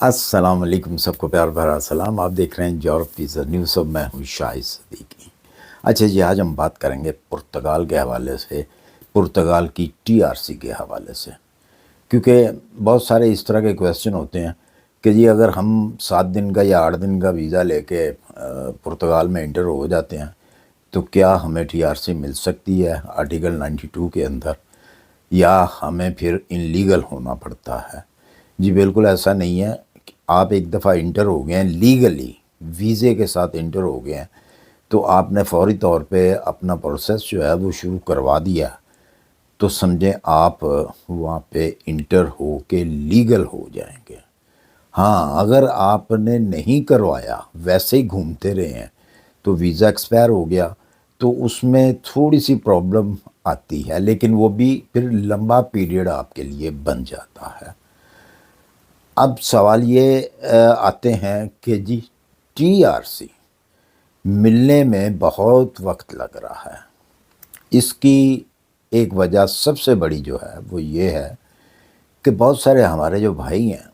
السلام علیکم، سب کو پیار بھرا سلام۔ آپ دیکھ رہے ہیں یورپ ویزا نیوز، اور میں ہوں شاہد صدیقی۔ اچھا جی، آج ہم بات کریں گے پرتگال کے حوالے سے، پرتگال کی ٹی آر سی کے حوالے سے، کیونکہ بہت سارے اس طرح کے کویسچن ہوتے ہیں کہ جی اگر ہم 7 دن کا یا 8 دن کا ویزا لے کے پرتگال میں انٹر ہو جاتے ہیں تو کیا ہمیں ٹی آر سی مل سکتی ہے آرٹیکل 92 کے اندر، یا ہمیں پھر انلیگل ہونا پڑتا ہے؟ جی بالکل ایسا نہیں ہے۔ آپ ایک دفعہ انٹر ہو گئے ہیں لیگلی، ویزے کے ساتھ انٹر ہو گئے ہیں، تو آپ نے فوری طور پہ اپنا پروسیس جو ہے وہ شروع کروا دیا، تو سمجھیں آپ وہاں پہ انٹر ہو کے لیگل ہو جائیں گے۔ ہاں، اگر آپ نے نہیں کروایا، ویسے ہی گھومتے رہے ہیں، تو ویزا ایکسپائر ہو گیا، تو اس میں تھوڑی سی پرابلم آتی ہے، لیکن وہ بھی پھر لمبا پیریڈ آپ کے لیے بن جاتا ہے۔ اب سوال یہ آتے ہیں کہ جی ٹی آر سی ملنے میں بہت وقت لگ رہا ہے۔ اس کی ایک وجہ سب سے بڑی جو ہے وہ یہ ہے کہ بہت سارے ہمارے جو بھائی ہیں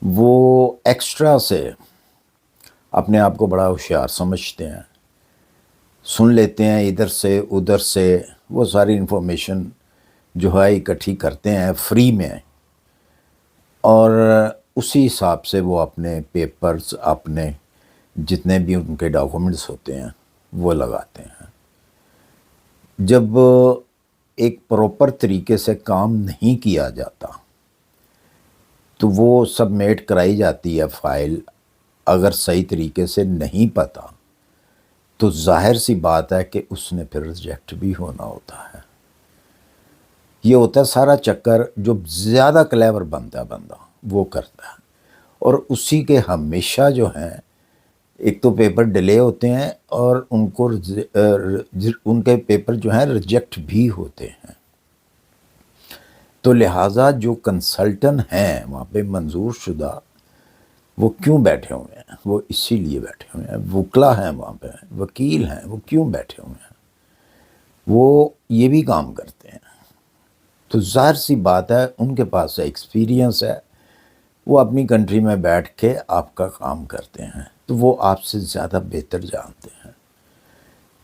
وہ ایکسٹرا سے اپنے آپ کو بڑا ہوشیار سمجھتے ہیں، سن لیتے ہیں ادھر سے ادھر سے، وہ ساری انفارمیشن جو ہے اکٹھی کرتے ہیں فری میں، اور اسی حساب سے وہ اپنے پیپرز، اپنے جتنے بھی ان کے ڈاکومنٹس ہوتے ہیں وہ لگاتے ہیں۔ جب ایک پراپر طریقے سے کام نہیں کیا جاتا تو وہ سبمیٹ کرائی جاتی ہے فائل، اگر صحیح طریقے سے نہیں پتا تو ظاہر سی بات ہے کہ اس نے پھر ریجیکٹ بھی ہونا ہوتا ہے۔ یہ ہوتا ہے سارا چکر، جو زیادہ کلیور بنتا ہے بندہ وہ کرتا ہے، اور اسی کے ہمیشہ جو ہیں ایک تو پیپر ڈیلے ہوتے ہیں، اور ان کے پیپر جو ہیں ریجیکٹ بھی ہوتے ہیں۔ تو لہٰذا جو کنسلٹن ہیں وہاں پہ منظور شدہ، وہ کیوں بیٹھے ہوئے ہیں؟ وہ اسی لیے بیٹھے ہوئے ہیں۔ وکلا ہیں وہاں پہ، وکیل ہیں، وہ کیوں بیٹھے ہوئے ہیں؟ وہ یہ بھی کام کرتے ہیں۔ تو ظاہر سی بات ہے ان کے پاس ایکسپیرینس ہے، وہ اپنی کنٹری میں بیٹھ کے آپ کا کام کرتے ہیں، تو وہ آپ سے زیادہ بہتر جانتے ہیں،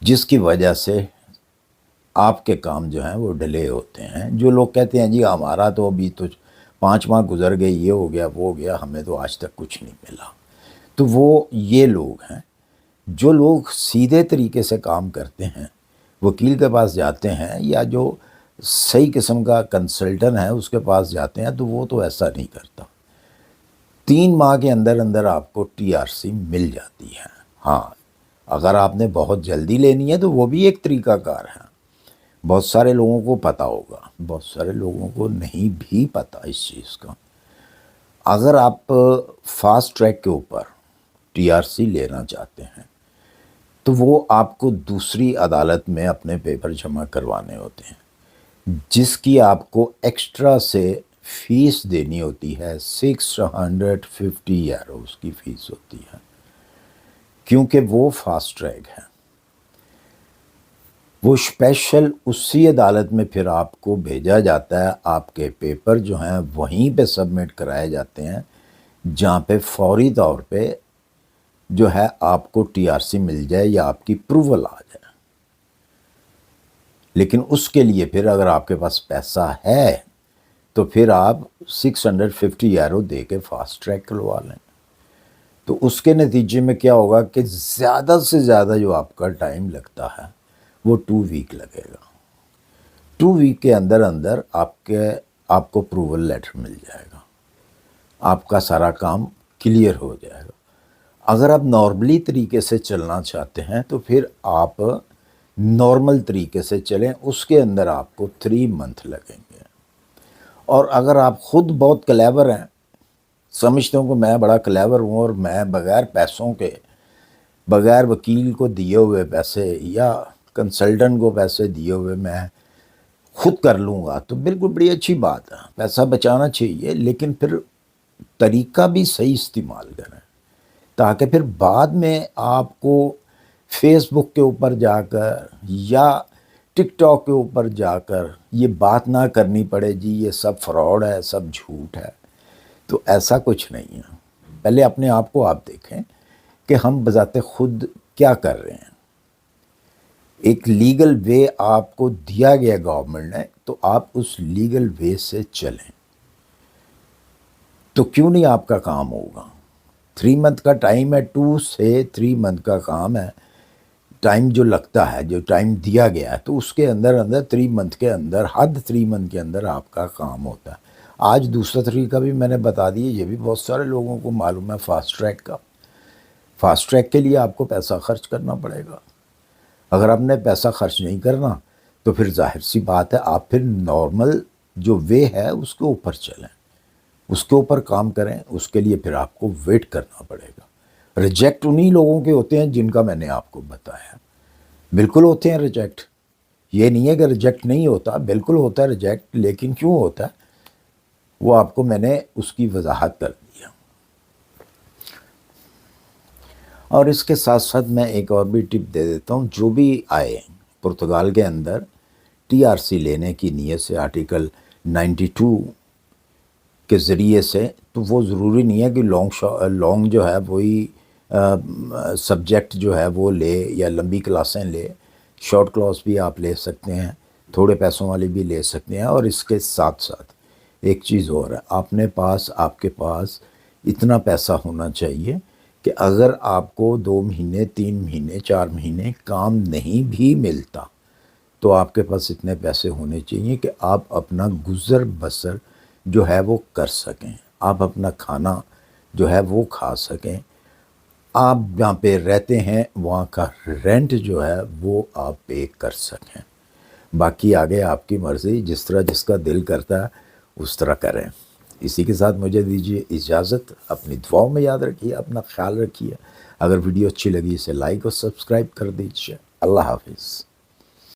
جس کی وجہ سے آپ کے کام جو ہیں وہ ڈیلے ہوتے ہیں۔ جو لوگ کہتے ہیں جی ہمارا تو ابھی تو 5 ماہ گزر گئے، یہ ہو گیا وہ ہو گیا، ہمیں تو آج تک کچھ نہیں ملا، تو وہ یہ لوگ ہیں۔ جو لوگ سیدھے طریقے سے کام کرتے ہیں، وکیل کے پاس جاتے ہیں، یا جو صحیح قسم کا کنسلٹن ہے اس کے پاس جاتے ہیں، تو وہ تو ایسا نہیں کرتا۔ 3 ماہ کے اندر اندر آپ کو ٹی آر سی مل جاتی ہے۔ ہاں، اگر آپ نے بہت جلدی لینی ہے تو وہ بھی ایک طریقہ کار ہے۔ بہت سارے لوگوں کو پتہ ہوگا، بہت سارے لوگوں کو نہیں بھی پتہ اس چیز کا۔ اگر آپ فاسٹ ٹریک کے اوپر ٹی آر سی لینا چاہتے ہیں تو وہ آپ کو دوسری عدالت میں اپنے پیپر جمع کروانے ہوتے ہیں، جس کی آپ کو ایکسٹرا سے فیس دینی ہوتی ہے۔ 650 یورو اس کی فیس ہوتی ہے، کیونکہ وہ فاسٹ ٹریک ہے۔ وہ اسپیشل اسی عدالت میں پھر آپ کو بھیجا جاتا ہے، آپ کے پیپر جو ہیں وہیں پہ سبمٹ کرائے جاتے ہیں، جہاں پہ فوری طور پہ جو ہے آپ کو ٹی آر سی مل جائے یا آپ کی اپروول آ جائے۔ لیکن اس کے لیے پھر اگر آپ کے پاس پیسہ ہے تو پھر آپ 650 یورو دے کے فاسٹ ٹریک کروا لیں، تو اس کے نتیجے میں کیا ہوگا کہ زیادہ سے زیادہ جو آپ کا ٹائم لگتا ہے وہ 2 ویک لگے گا۔ 2 ویک کے اندر اندر آپ کو اپروول لیٹر مل جائے گا، آپ کا سارا کام کلیئر ہو جائے گا۔ اگر آپ نارملی طریقے سے چلنا چاہتے ہیں تو پھر آپ نارمل طریقے سے چلیں، اس کے اندر آپ کو 3 منتھ لگیں گے۔ اور اگر آپ خود بہت کلیور ہیں، سمجھتے ہوں کہ میں بڑا کلیور ہوں اور میں بغیر پیسوں کے، بغیر وکیل کو دیے ہوئے پیسے یا کنسلٹنٹ کو پیسے دیے ہوئے میں خود کر لوں گا، تو بالکل بڑی اچھی بات ہے، پیسہ بچانا چاہیے، لیکن پھر طریقہ بھی صحیح استعمال کریں، تاکہ پھر بعد میں آپ کو فیس بک کے اوپر جا کر یا ٹک ٹاک کے اوپر جا کر یہ بات نہ کرنی پڑے جی یہ سب فراڈ ہے، سب جھوٹ ہے۔ تو ایسا کچھ نہیں ہے. پہلے اپنے آپ کو آپ دیکھیں کہ ہم بذات خود کیا کر رہے ہیں. ایک لیگل وے آپ کو دیا گیا گورنمنٹ نے، تو آپ اس لیگل وے سے چلیں. تو کیوں نہیں آپ کا کام ہوگا؟ 3 منتھ کا ٹائم ہے، 2 سے 3 منتھ کا کام ہے. ٹائم جو لگتا ہے، جو ٹائم دیا گیا ہے، تو اس کے اندر 3 منتھ کے اندر، حد 3 منتھ کے اندر آپ کا کام ہوتا ہے. آج دوسرا طریقہ بھی میں نے بتا دیا، یہ بھی بہت سارے لوگوں کو معلوم ہے، فاسٹ ٹریک کا. فاسٹ ٹریک کے لیے آپ کو پیسہ خرچ کرنا پڑے گا. اگر آپ نے پیسہ خرچ نہیں کرنا تو پھر ظاہر سی بات ہے آپ پھر نارمل جو وے ہے اس کے اوپر چلیں، اس کے اوپر کام کریں. اس کے لیے پھر آپ کو ویٹ کرنا پڑے گا. ریجیکٹ انہی لوگوں کے ہوتے ہیں جن کا میں نے آپ کو بتایا. بالکل ہوتے ہیں ریجیکٹ، یہ نہیں ہے کہ ریجیکٹ نہیں ہوتا، بالکل ہوتا ہے ریجیکٹ. لیکن کیوں ہوتا ہے وہ آپ کو میں نے اس کی وضاحت کر دیا. اور اس کے ساتھ ساتھ میں ایک اور بھی ٹپ دے دیتا ہوں. جو بھی آئے پرتگال کے اندر ٹی آر سی لینے کی نیت سے آرٹیکل 92 کے ذریعے سے، تو وہ ضروری نہیں ہے کہ لانگ جو ہے وہی سبجیکٹ جو ہے وہ لے یا لمبی کلاسیں لے. شارٹ کلاس بھی آپ لے سکتے ہیں، تھوڑے پیسوں والی بھی لے سکتے ہیں. اور اس کے ساتھ ساتھ ایک چیز اور ہے، آپ کے پاس اتنا پیسہ ہونا چاہیے کہ اگر آپ کو 2 مہینے 3 مہینے 4 مہینے کام نہیں بھی ملتا تو آپ کے پاس اتنے پیسے ہونے چاہیے کہ آپ اپنا گزر بسر جو ہے وہ کر سکیں. آپ اپنا کھانا جو ہے وہ کھا سکیں. آپ جہاں پہ رہتے ہیں وہاں کا رینٹ جو ہے وہ آپ پے کر سکیں. باقی آگے آپ کی مرضی، جس طرح جس کا دل کرتا ہے اس طرح کریں. اسی کے ساتھ مجھے دیجیے اجازت. اپنی دعاؤں میں یاد رکھیے، اپنا خیال رکھیے. اگر ویڈیو اچھی لگی اسے لائک اور سبسکرائب کر دیجیے. اللہ حافظ.